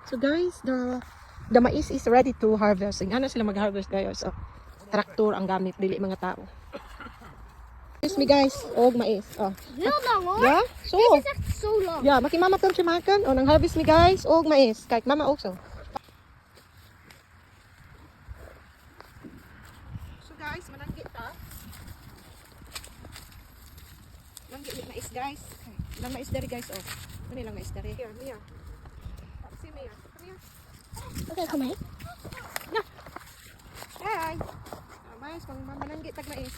So guys, the mais is ready to harvest. Ano sila mag-harvest guys? So, traktor ang gamit, dili mga tao. Excuse me guys, og mais. Oh. Heel lang hoor. Yeah? So, Dit is echt zo lang. yeah, makimama kam siya makan. O, nang harvest mi guys, og mais. Kijk, mama ook zo. So guys, mananggit ta. Mananggit ni mais guys. Ilang mais dari guys, oh. Ano ilang mais dari? Here, Mia. Si Mia. Come here. Oké, kom mee. Hi. Mais, pang mananggit tag mais.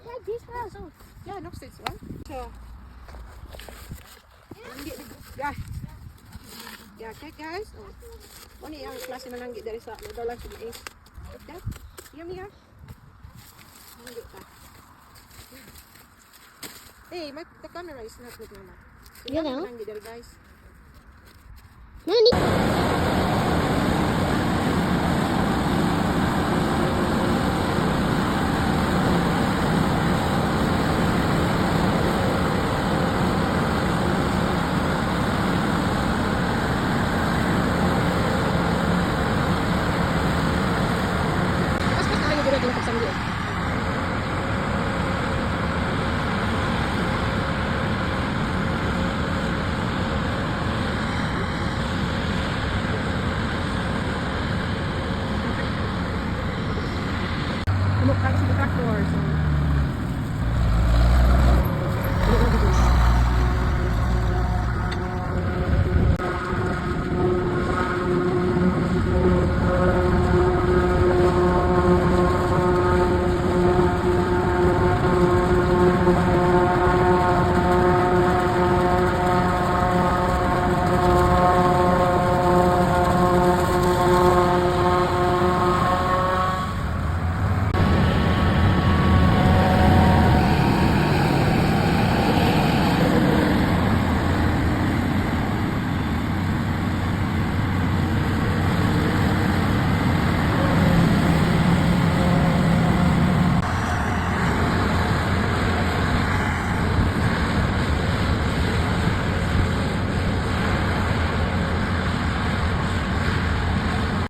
Kijk, die is wel zo. Ja, nog steeds hoor. Zo. Ja. Ja, kijk guys. Oh. Ano yung klase mananggit dari sa dolar sa mais. Okay? Yan Mia. Mananggit ta. Hey, the camera is not with mama. Jawel. Mananggit dari guys. Nee, niet.